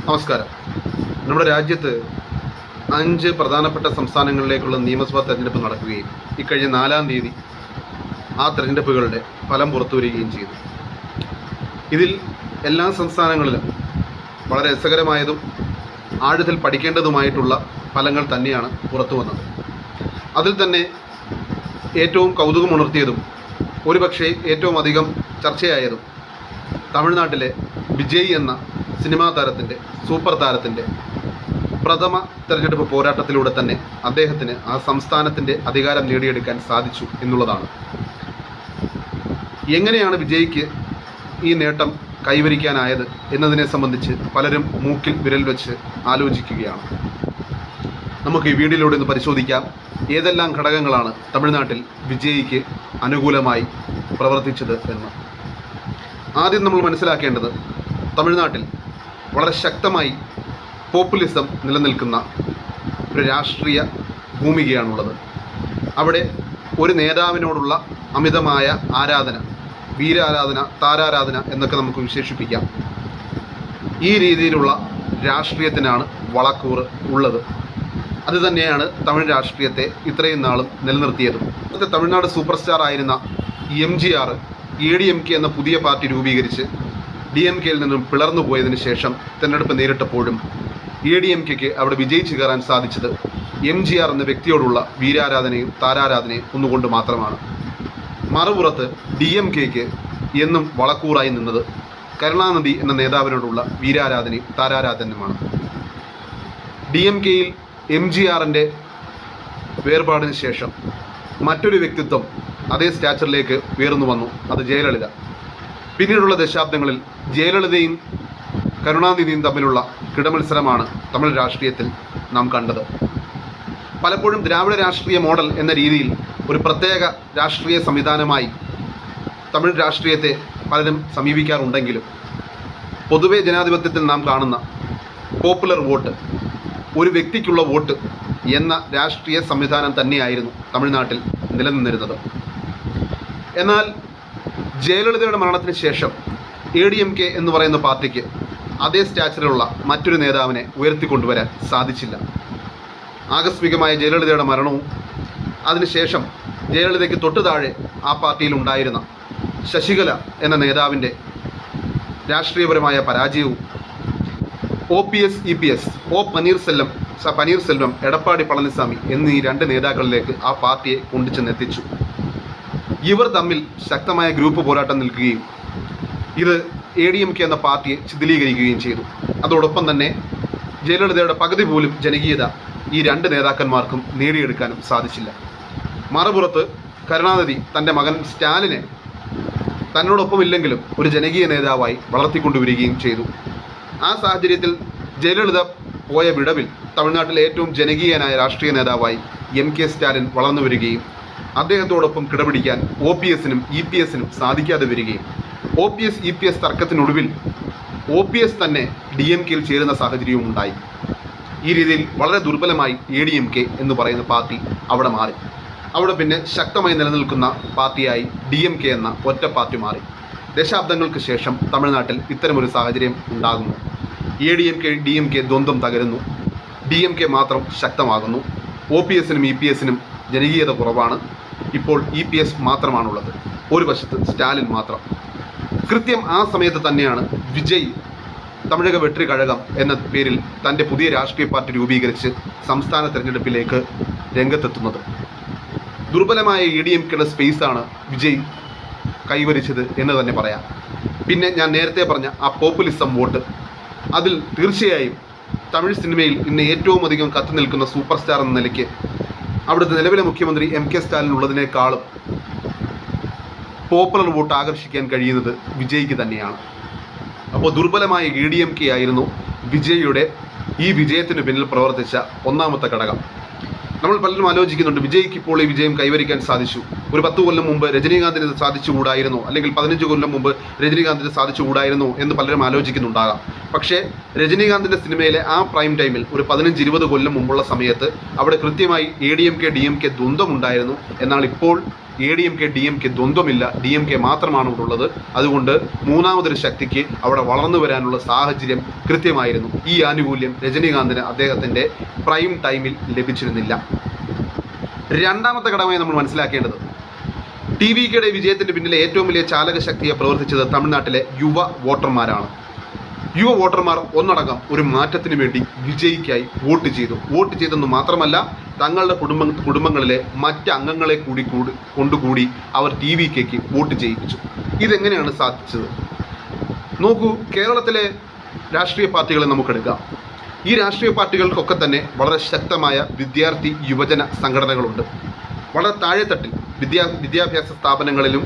നമസ്കാരം. നമ്മുടെ രാജ്യത്ത് 5 പ്രധാനപ്പെട്ട സംസ്ഥാനങ്ങളിലേക്കുള്ള നിയമസഭാ തെരഞ്ഞെടുപ്പ് നടക്കുകയും ഇക്കഴിഞ്ഞ 4-ാം തീയതി ആ തെരഞ്ഞെടുപ്പുകളുടെ ഫലം പുറത്തുവരികയും ചെയ്തു. ഇതിൽ എല്ലാ സംസ്ഥാനങ്ങളിലും വളരെ രസകരമായതും ആഴത്തിൽ പഠിക്കേണ്ടതുമായിട്ടുള്ള ഫലങ്ങൾ തന്നെയാണ് പുറത്തു വന്നത്. അതിൽ തന്നെ ഏറ്റവും കൗതുകമുണർത്തിയതും ഒരുപക്ഷെ ഏറ്റവും അധികം ചർച്ചയായതും തമിഴ്നാട്ടിലെ വിജയ് എന്ന സിനിമാ താരത്തിൻ്റെ, സൂപ്പർ താരത്തിൻ്റെ പ്രഥമ തെരഞ്ഞെടുപ്പ് പോരാട്ടത്തിലൂടെ തന്നെ അദ്ദേഹത്തിന് ആ സംസ്ഥാനത്തിൻ്റെ അധികാരം നേടിയെടുക്കാൻ സാധിച്ചു എന്നുള്ളതാണ്. എങ്ങനെയാണ് വിജയ്ക്ക് ഈ നേട്ടം കൈവരിക്കാനായത് എന്നതിനെ സംബന്ധിച്ച് പലരും മൂക്കിൽ വിരൽ വെച്ച് ആലോചിക്കുകയാണ്. നമുക്ക് ഈ വീഡിയോയിലൂടെ ഒന്ന് പരിശോധിക്കാം ഏതെല്ലാം ഘടകങ്ങളാണ് തമിഴ്നാട്ടിൽ വിജയ്ക്ക് അനുകൂലമായി പ്രവർത്തിച്ചത് എന്ന്. ആദ്യം നമ്മൾ മനസ്സിലാക്കേണ്ടത്, തമിഴ്നാട്ടിൽ വളരെ ശക്തമായി പോപ്പുലിസം നിലനിൽക്കുന്ന ഒരു രാഷ്ട്രീയ ഭൂമികയാണുള്ളത്. അവിടെ ഒരു നേതാവിനോടുള്ള അമിതമായ ആരാധന, വീരാരാധന, താരാരാധന എന്നൊക്കെ നമുക്ക് വിശേഷിപ്പിക്കാം. ഈ രീതിയിലുള്ള രാഷ്ട്രീയത്തിനാണ് വളക്കൂറ് ഉള്ളത്. അതുതന്നെയാണ് തമിഴ് രാഷ്ട്രീയത്തെ ഇത്രയും നാളും നിലനിർത്തിയതും. ഇന്നത്തെ തമിഴ്നാട് സൂപ്പർ സ്റ്റാർ ആയിരുന്ന MGR ADMK എന്ന പുതിയ പാർട്ടി രൂപീകരിച്ച് DMKയിൽ നിന്നും പിളർന്നു പോയതിന് ശേഷം തെരഞ്ഞെടുപ്പ് നേരിട്ടപ്പോഴും ADMKയ്ക്ക് അവിടെ വിജയിച്ചു കയറാൻ സാധിച്ചത് MGR എന്ന വ്യക്തിയോടുള്ള വീരാരാധനയും താരാരാധനയും ഒന്നുകൊണ്ട് മാത്രമാണ്. മറുപുറത്ത് DMKയ്ക്ക് എന്നും വളക്കൂറായി നിന്നത് കരുണാനിധി എന്ന നേതാവിനോടുള്ള വീരാരാധനയും താരാരാധനയുമാണ്. DMKയിൽ MGRൻ്റെ വേർപാടിന് ശേഷം മറ്റൊരു വ്യക്തിത്വം അതേ സ്റ്റാച്ചറിലേക്ക് ഉയർന്നു വന്നു. അത് ജയലളിത. പിന്നീടുള്ള ദശാബ്ദങ്ങളിൽ ജയലളിതയും കരുണാനിധിയും തമ്മിലുള്ള കിടമത്സരമാണ് തമിഴ് രാഷ്ട്രീയത്തിൽ നാം കണ്ടത്. പലപ്പോഴും ദ്രാവിഡ രാഷ്ട്രീയ മോഡൽ എന്ന രീതിയിൽ ഒരു പ്രത്യേക രാഷ്ട്രീയ സംവിധാനമായി തമിഴ് രാഷ്ട്രീയത്തെ പലരും സമീപിക്കാറുണ്ടെങ്കിലും പൊതുവെ ജനാധിപത്യത്തിൽ നാം കാണുന്ന പോപ്പുലർ വോട്ട്, ഒരു വ്യക്തിക്കുള്ള വോട്ട് എന്ന രാഷ്ട്രീയ സംവിധാനം തന്നെയായിരുന്നു തമിഴ്നാട്ടിൽ നിലനിന്നിരുന്നത്. എന്നാൽ ജയലളിതയുടെ മരണത്തിന് ശേഷം ADMK എന്ന് പറയുന്ന പാർട്ടിക്ക് അതേ സ്റ്റാച്ചറിലുള്ള മറ്റൊരു നേതാവിനെ ഉയർത്തിക്കൊണ്ടുവരാൻ സാധിച്ചില്ല. ആകസ്മികമായ ജയലളിതയുടെ മരണവും അതിനുശേഷം ജയലളിതയ്ക്ക് തൊട്ടു താഴെ ആ പാർട്ടിയിൽ ഉണ്ടായിരുന്ന ശശികല എന്ന നേതാവിൻ്റെ രാഷ്ട്രീയപരമായ പരാജയവും OPS EPS പനീർസെൽവം എടപ്പാടി പളനിസ്വാമി എന്നീ 2 നേതാക്കളിലേക്ക് ആ പാർട്ടിയെ കൊണ്ടുചെന്നെത്തിച്ചു. ഇവർ തമ്മിൽ ശക്തമായ ഗ്രൂപ്പ് പോരാട്ടം നിൽക്കുകയും ഇത് ADMK എന്ന പാർട്ടിയെ ശിഥിലീകരിക്കുകയും ചെയ്തു. അതോടൊപ്പം തന്നെ ജയലളിതയുടെ പകുതി പോലും ജനകീയത ഈ 2 നേതാക്കന്മാർക്കും നേടിയെടുക്കാനും സാധിച്ചില്ല. മറുപുറത്ത് കരുണാനിധി തൻ്റെ മകൻ സ്റ്റാലിനെ തന്നോടൊപ്പമില്ലെങ്കിലും ഒരു ജനകീയ നേതാവായി വളർത്തിക്കൊണ്ടുവരികയും ചെയ്തു. ആ സാഹചര്യത്തിൽ ജയലളിത പോയ വിടവിൽ തമിഴ്നാട്ടിലെ ഏറ്റവും ജനകീയനായ രാഷ്ട്രീയ നേതാവായി MK സ്റ്റാലിൻ വളർന്നു വരികയും അദ്ദേഹത്തോടൊപ്പം കിടപിടിക്കാൻ OPSനും EPSനും സാധിക്കാതെ വരികയും OPS EPS തർക്കത്തിനൊടുവിൽ OPS തന്നെ DMKയിൽ ചേരുന്ന സാഹചര്യവും ഉണ്ടായി. ഈ രീതിയിൽ വളരെ ദുർബലമായി ADMK എന്ന് പറയുന്ന പാർട്ടി അവിടെ മാറി. അവിടെ പിന്നെ ശക്തമായി നിലനിൽക്കുന്ന പാർട്ടിയായി DMK എന്ന ഒറ്റ പാർട്ടി മാറി. ദശാബ്ദങ്ങൾക്ക് ശേഷം തമിഴ്നാട്ടിൽ ഇത്തരമൊരു സാഹചര്യം ഉണ്ടാകുന്നു. ADMK DMK ദ്വന്ദ്വം തകരുന്നു. DMK മാത്രം ശക്തമാകുന്നു. OPSനും EPSനും ജനകീയത കുറവാണ്. ഇപ്പോൾ EPS മാത്രമാണുള്ളത്. ഒരു വശത്ത് സ്റ്റാലിൻ മാത്രം. കൃത്യം ആ സമയത്ത് തന്നെയാണ് വിജയ് തമിഴക വെട്രി കഴകം എന്ന പേരിൽ തൻ്റെ പുതിയ രാഷ്ട്രീയ പാർട്ടി രൂപീകരിച്ച് സംസ്ഥാന തെരഞ്ഞെടുപ്പിലേക്ക് രംഗത്തെത്തുന്നത്. ദുർബലമായ ADMKയുടെ സ്പേസാണ് വിജയ് കൈവരിച്ചത് എന്ന് തന്നെ പറയാം. പിന്നെ ഞാൻ നേരത്തെ പറഞ്ഞ ആ പോപ്പുലിസം വോട്ട്, അതിൽ തീർച്ചയായും തമിഴ് സിനിമയിൽ ഇന്ന് ഏറ്റവും അധികം കത്തി നിൽക്കുന്ന സൂപ്പർ സ്റ്റാർ എന്ന നിലയ്ക്ക് അവിടുത്തെ നിലവിലെ മുഖ്യമന്ത്രി MK സ്റ്റാലിൻ ഉള്ളതിനേക്കാളും പോപ്പുലർ വോട്ട് ആകർഷിക്കാൻ കഴിയുന്നത് വിജയ്ക്ക് തന്നെയാണ്. അപ്പോൾ ദുർബലമായ ADMK ആയിരുന്നു വിജയുടെ ഈ വിജയത്തിന് പിന്നിൽ പ്രവർത്തിച്ച ഒന്നാമത്തെ ഘടകം. നമ്മൾ പലരും ആലോചിക്കുന്നുണ്ട്, വിജയ്ക്ക് ഇപ്പോൾ ഈ വിജയം കൈവരിക്കാൻ സാധിച്ചു. ഒരു 10 കൊല്ലം മുമ്പ് രജനീകാന്തിന് ഇത് സാധിച്ചുകൂടായിരുന്നോ, അല്ലെങ്കിൽ 15 കൊല്ലം മുമ്പ് രജനീകാന്തിന് സാധിച്ചുകൂടായിരുന്നോ എന്ന് പലരും ആലോചിക്കുന്നുണ്ടാകാം. പക്ഷേ രജനീകാന്തിൻ്റെ സിനിമയിലെ ആ പ്രൈം ടൈമിൽ ഒരു 15-20 കൊല്ലം മുമ്പുള്ള സമയത്ത് അവിടെ കൃത്യമായി ADMK DMK ദ്വന്ദ്വമുണ്ടായിരുന്നു. എന്നാൽ ഇപ്പോൾ ADMK DMK ദ്വന്ദ്വമില്ല, DMK മാത്രമാണ് ഇവിടെ ഉള്ളത്. അതുകൊണ്ട് മൂന്നാമതൊരു ശക്തിക്ക് അവിടെ വളർന്നു വരാനുള്ള സാഹചര്യം കൃത്യമായിരുന്നു. ഈ ആനുകൂല്യം രജനീകാന്തിന് അദ്ദേഹത്തിൻ്റെ പ്രൈം ടൈമിൽ ലഭിച്ചിരുന്നില്ല. രണ്ടാമത്തെ ഘടകമായി നമ്മൾ മനസ്സിലാക്കേണ്ടത് TVKയുടെ വിജയത്തിൻ്റെ പിന്നിലെ ഏറ്റവും വലിയ ചാലക ശക്തിയെ പ്രവർത്തിച്ചത് തമിഴ്നാട്ടിലെ യുവ വോട്ടർമാരാണ്. യുവ വോട്ടർമാർ ഒന്നടങ്കം ഒരു മാറ്റത്തിന് വേണ്ടി വിജയിക്കായി വോട്ട് ചെയ്തെന്ന് മാത്രമല്ല തങ്ങളുടെ കുടുംബങ്ങളിലെ മറ്റ് അംഗങ്ങളെ കൊണ്ടുകൂടി അവർ TVKക്ക് വോട്ട് ചെയ്യിപ്പിച്ചു. ഇതെങ്ങനെയാണ് സാധിച്ചത്? നോക്കൂ, കേരളത്തിലെ രാഷ്ട്രീയ പാർട്ടികളെ നമുക്കെടുക്കാം. ഈ രാഷ്ട്രീയ പാർട്ടികൾക്കൊക്കെ തന്നെ വളരെ ശക്തമായ വിദ്യാർത്ഥി യുവജന സംഘടനകളുണ്ട്. വളരെ താഴെത്തട്ടിൽ വിദ്യാഭ്യാസ സ്ഥാപനങ്ങളിലും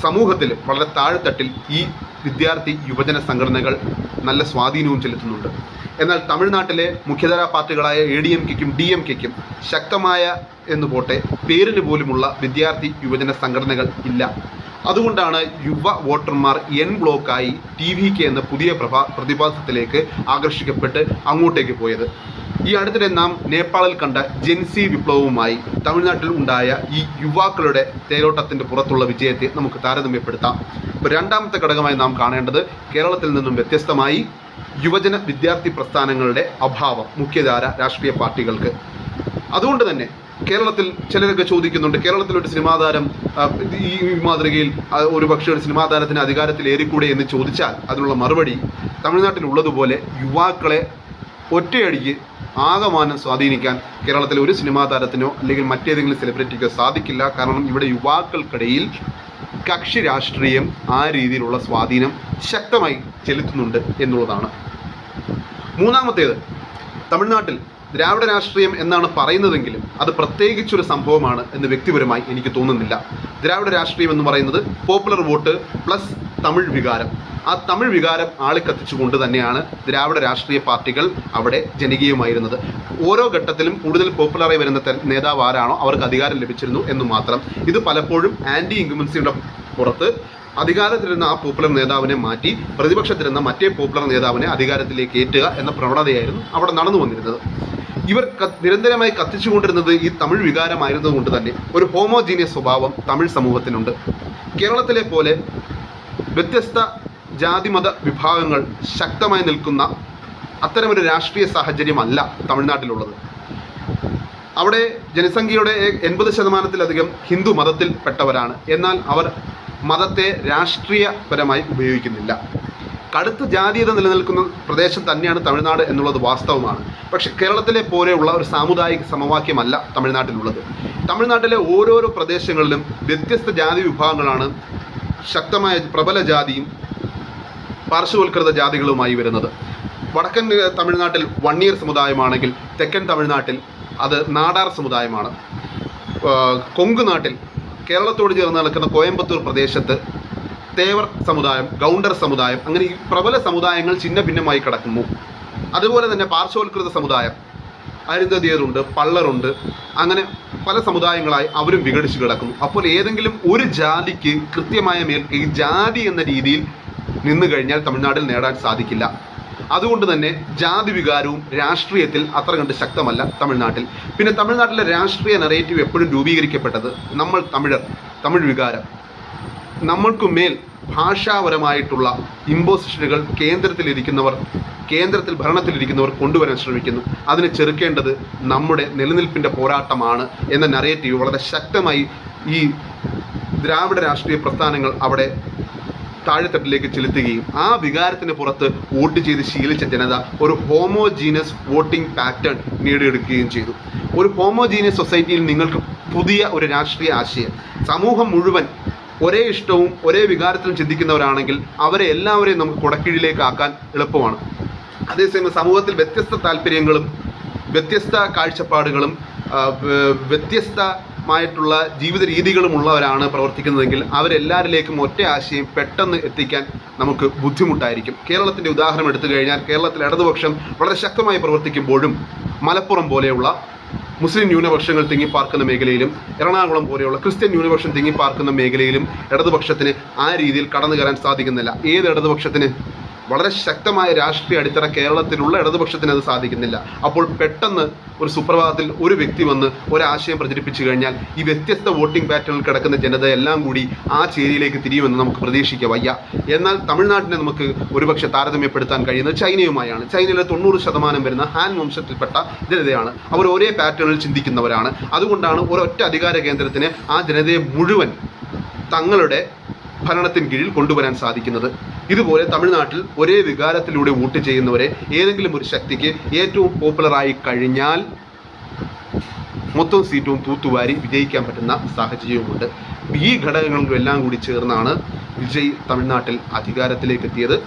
സമൂഹത്തിലും വളരെ താഴെത്തട്ടിൽ ഈ വിദ്യാർത്ഥി യുവജന സംഘടനകൾ നല്ല സ്വാധീനവും ചെലുത്തുന്നുണ്ട്. എന്നാൽ തമിഴ്നാട്ടിലെ മുഖ്യധാരാ പാർട്ടികളായ ADMKയ്ക്കും DMKയ്ക്കും ശക്തമായ എന്ന് പോട്ടെ പേരിന് പോലുമുള്ള വിദ്യാർത്ഥി യുവജന സംഘടനകൾ ഇല്ല. അതുകൊണ്ടാണ് യുവ വോട്ടർമാർ ബ്ലോക്കായി TVK എന്ന പുതിയ പ്രതിഭാസത്തിലേക്ക് ആകർഷിക്കപ്പെട്ട് അങ്ങോട്ടേക്ക് പോയത്. ഈ അടുത്തിടെ നാം നേപ്പാളിൽ കണ്ട ജെൻസി വിപ്ലവവുമായി തമിഴ്നാട്ടിൽ ഉണ്ടായ ഈ യുവാക്കളുടെ തേരോട്ടത്തിൻ്റെ പുറത്തുള്ള വിജയത്തെ നമുക്ക് താരതമ്യപ്പെടുത്താം. ഇപ്പോൾ രണ്ടാമത്തെ ഘടകമായി നാം കാണേണ്ടത് കേരളത്തിൽ നിന്നും വ്യത്യസ്തമായി യുവജന വിദ്യാർത്ഥി പ്രസ്ഥാനങ്ങളുടെ അഭാവം മുഖ്യധാര രാഷ്ട്രീയ പാർട്ടികൾക്ക്. അതുകൊണ്ട് തന്നെ കേരളത്തിൽ ചിലരൊക്കെ ചോദിക്കുന്നുണ്ട്, കേരളത്തിലൊരു സിനിമാ താരം ഈ മാതൃകയിൽ ഒരു പക്ഷേ ഒരു സിനിമാ താരത്തിന് അധികാരത്തിലേറിക്കൂടെ എന്ന് ചോദിച്ചാൽ അതിനുള്ള മറുപടി തമിഴ്നാട്ടിലുള്ളതുപോലെ യുവാക്കളെ ഒറ്റയടിക്ക് ആകമാനം സ്വാധീനിക്കാൻ കേരളത്തിലെ ഒരു സിനിമാ താരത്തിനോ അല്ലെങ്കിൽ മറ്റേതെങ്കിലും സെലിബ്രിറ്റിക്കോ സാധിക്കില്ല. കാരണം ഇവിടെ യുവാക്കൾക്കിടയിൽ കക്ഷി രാഷ്ട്രീയം ആ രീതിയിലുള്ള സ്വാധീനം ശക്തമായി ചെലുത്തുന്നുണ്ട് എന്നുള്ളതാണ്. മൂന്നാമത്തേത്, തമിഴ്നാട്ടിൽ ദ്രാവിഡ രാഷ്ട്രീയം എന്നാണ് പറയുന്നതെങ്കിലും അത് പ്രത്യേകിച്ചൊരു സംഭവമാണ് എന്ന് വ്യക്തിപരമായി എനിക്ക് തോന്നുന്നില്ല. ദ്രാവിഡ രാഷ്ട്രീയം എന്ന് പറയുന്നത് പോപ്പുലർ വോട്ട് പ്ലസ് തമിഴ് വികാരം. ആ തമിഴ് വികാരം ആളിക്കത്തിച്ചുകൊണ്ട് തന്നെയാണ് ദ്രാവിഡ രാഷ്ട്രീയ പാർട്ടികൾ അവിടെ ജനകീയമായിരുന്നത്. ഓരോ ഘട്ടത്തിലും കൂടുതൽ പോപ്പുലറായി വരുന്ന നേതാവ് ആരാണോ അവർക്ക് അധികാരം ലഭിച്ചിരുന്നു എന്ന് മാത്രം. ഇത് പലപ്പോഴും ആൻറ്റി ഇൻകംബൻസിയുടെ പുറത്ത് അധികാരത്തിലിരുന്ന ആ പോപ്പുലർ നേതാവിനെ മാറ്റി പ്രതിപക്ഷത്തിരുന്ന മറ്റേ പോപ്പുലർ നേതാവിനെ അധികാരത്തിലേക്ക് ഏറ്റുക എന്ന പ്രവണതയായിരുന്നു അവിടെ നടന്നു വന്നിരുന്നത്. ഇവർ നിരന്തരമായി കത്തിച്ചുകൊണ്ടിരുന്നത് ഈ തമിഴ് വികാരമായിരുന്നതുകൊണ്ട് തന്നെ ഒരു ഹോമോജീനിയസ് സ്വഭാവം തമിഴ് സമൂഹത്തിനുണ്ട്. കേരളത്തിലെ പോലെ വ്യത്യസ്ത ജാതിമത വിഭാഗങ്ങൾ ശക്തമായി നിൽക്കുന്ന അത്തരമൊരു രാഷ്ട്രീയ സാഹചര്യമല്ല തമിഴ്നാട്ടിലുള്ളത്. അവിടെ ജനസംഖ്യയുടെ 80% ഹിന്ദു മതത്തിൽപ്പെട്ടവരാണ്. എന്നാൽ അവർ മതത്തെ രാഷ്ട്രീയപരമായി ഉപയോഗിക്കുന്നില്ല. കടുത്ത ജാതീയത നിലനിൽക്കുന്ന പ്രദേശം തന്നെയാണ് തമിഴ്നാട് എന്നുള്ളത് വാസ്തവമാണ്. പക്ഷേ കേരളത്തിലെ പോലെയുള്ള ഒരു സാമുദായിക സമവാക്യമല്ല തമിഴ്നാട്ടിലുള്ളത്. തമിഴ്നാട്ടിലെ ഓരോരോ പ്രദേശങ്ങളിലും വ്യത്യസ്ത ജാതി വിഭാഗങ്ങളാണ് ശക്തമായ പ്രബല ജാതിയും പാർശ്വവൽകൃത ജാതികളുമായി വരുന്നത്. വടക്കൻ തമിഴ്നാട്ടിൽ വണ്ണിയർ സമുദായമാണെങ്കിൽ തെക്കൻ തമിഴ്നാട്ടിൽ അത് നാടാർ സമുദായമാണ്. കൊങ്ക് നാട്ടിൽ കേരളത്തോട് ചേർന്ന് നിൽക്കുന്ന കോയമ്പത്തൂർ പ്രദേശത്ത് തേവർ സമുദായം, ഗൗണ്ടർ സമുദായം, അങ്ങനെ ഈ പ്രബല സമുദായങ്ങൾ ഛിന്ന ഭിന്നമായി കിടക്കുന്നു. അതുപോലെ തന്നെ പാർശ്വവൽകൃത സമുദായം അരുന്ധതിയരുണ്ട്, പള്ളറുണ്ട്, അങ്ങനെ പല സമുദായങ്ങളായി അവരും വിഘടിച്ച് കിടക്കുന്നു. അപ്പോൾ ഏതെങ്കിലും ഒരു ജാതിക്ക് കൃത്യമായ മേൽക്കൈ ജാതി എന്ന രീതിയിൽ നിന്നു കഴിഞ്ഞാൽ തമിഴ്നാട്ടിൽ നേടാൻ സാധിക്കില്ല. അതുകൊണ്ട് തന്നെ ജാതി വികാരവും രാഷ്ട്രീയത്തിൽ അത്ര കണ്ട് ശക്തമല്ല തമിഴ്നാട്ടിൽ. പിന്നെ തമിഴ്നാട്ടിലെ രാഷ്ട്രീയ നറേറ്റീവ് എപ്പോഴും രൂപീകരിക്കപ്പെട്ടത് നമ്മൾ തമിഴ് വികാരം, നമ്മൾക്കുമേൽ ഭാഷാപരമായിട്ടുള്ള ഇമ്പോസിഷനുകൾ കേന്ദ്രത്തിൽ ഭരണത്തിലിരിക്കുന്നവർ കൊണ്ടുവരാൻ ശ്രമിക്കുന്നു. അതിനെ ചെറുക്കേണ്ടത് നമ്മുടെ നിലനിൽപ്പിൻ്റെ പോരാട്ടമാണ് എന്ന നറേറ്റീവ് വളരെ ശക്തമായി ഈ ദ്രാവിഡ രാഷ്ട്രീയ പ്രസ്ഥാനങ്ങൾ അവിടെ താഴെത്തട്ടിലേക്ക് ചെലുത്തുകയും ആ വികാരത്തിന് പുറത്ത് വോട്ട് ചെയ്ത് ശീലിച്ച ജനത ഒരു ഹോമോജീനിയസ് വോട്ടിംഗ് പാറ്റേൺ നേടിയെടുക്കുകയും ചെയ്തു. ഒരു ഹോമോജീനിയസ് സൊസൈറ്റിയിൽ നിങ്ങൾക്ക് പുതിയ ഒരു രാഷ്ട്രീയ ആശയം, സമൂഹം മുഴുവൻ ഒരേ ഇഷ്ടവും ഒരേ വികാരത്തിലും ചിന്തിക്കുന്നവരാണെങ്കിൽ അവരെ എല്ലാവരെയും നമുക്ക് കുടക്കീഴിലേക്ക് ആക്കാൻ എളുപ്പമാണ്. അതേസമയം സമൂഹത്തിൽ വ്യത്യസ്ത താല്പര്യങ്ങളും വ്യത്യസ്ത കാഴ്ചപ്പാടുകളും വ്യത്യസ്തമായിട്ടുള്ള ജീവിത രീതികളും ഉള്ളവരാണ് പ്രവർത്തിക്കുന്നതെങ്കിൽ അവരെല്ലാവരിലേക്കും ഒറ്റ ആശയം പെട്ടെന്ന് എത്തിക്കാൻ നമുക്ക് ബുദ്ധിമുട്ടായിരിക്കും. കേരളത്തിൻ്റെ ഉദാഹരണം എടുത്തു കഴിഞ്ഞാൽ കേരളത്തിൽ ഇടതുപക്ഷം വളരെ ശക്തമായി പ്രവർത്തിക്കുമ്പോഴും മലപ്പുറം പോലെയുള്ള മുസ്ലിം ന്യൂനപക്ഷങ്ങൾ തിങ്ങിപ്പാർക്കുന്ന മേഖലയിലും എറണാകുളം പോലെയുള്ള ക്രിസ്ത്യൻ ന്യൂനപക്ഷം തിങ്ങിപ്പാർക്കുന്ന മേഖലയിലും ഇടതുപക്ഷത്തിന് ആ രീതിയിൽ കടന്നു കയറാൻ സാധിക്കുന്നില്ല. ഏത് ഇടതുപക്ഷത്തിന്? വളരെ ശക്തമായ രാഷ്ട്രീയ അടിത്തറ കേരളത്തിലുള്ള ഇടതുപക്ഷത്തിന് അത് സാധിക്കുന്നില്ല. അപ്പോൾ പെട്ടെന്ന് ഒരു സുപ്രഭാതത്തിൽ ഒരു വ്യക്തി വന്ന് ഒരാശയം പ്രചരിപ്പിച്ചു കഴിഞ്ഞാൽ ഈ വ്യത്യസ്ത വോട്ടിംഗ് പാറ്റേണിൽ കിടക്കുന്ന ജനതയെല്ലാം കൂടി ആ ചേരിയിലേക്ക് തിരിയുമെന്ന് നമുക്ക് പ്രതീക്ഷിക്കുക വയ്യ. എന്നാൽ തമിഴ്നാട്ടിനെ നമുക്ക് ഒരുപക്ഷെ താരതമ്യപ്പെടുത്താൻ കഴിയുന്നത് ചൈനയുമായാണ്. ചൈനയിലെ 90% വരുന്ന ഹാൻ വംശത്തിൽപ്പെട്ട ജനതയാണ്. അവർ ഒരേ പാറ്റേണിൽ ചിന്തിക്കുന്നവരാണ്. അതുകൊണ്ടാണ് ഒരൊറ്റ അധികാര കേന്ദ്രത്തിന് ആ ജനതയെ മുഴുവൻ തങ്ങളുടെ ഭരണത്തിന് കീഴിൽ കൊണ്ടുവരാൻ സാധിക്കുന്നത്. ഇതുപോലെ തമിഴ്നാട്ടിൽ ഒരേ വികാരത്തിലൂടെ വോട്ട് ചെയ്യുന്നവരെ ഏതെങ്കിലും ഒരു ശക്തിക്ക് ഏറ്റവും പോപ്പുലറായി കഴിഞ്ഞാൽ മൊത്തം സീറ്റും തൂത്തുവാരി വിജയിക്കാൻ പറ്റുന്ന സാഹചര്യവുമുണ്ട്. ഈ ഘടകങ്ങളും എല്ലാം കൂടി ചേർന്നാണ് വിജയ് തമിഴ്നാട്ടിൽ അധികാരത്തിലേക്ക് എത്തിയത്.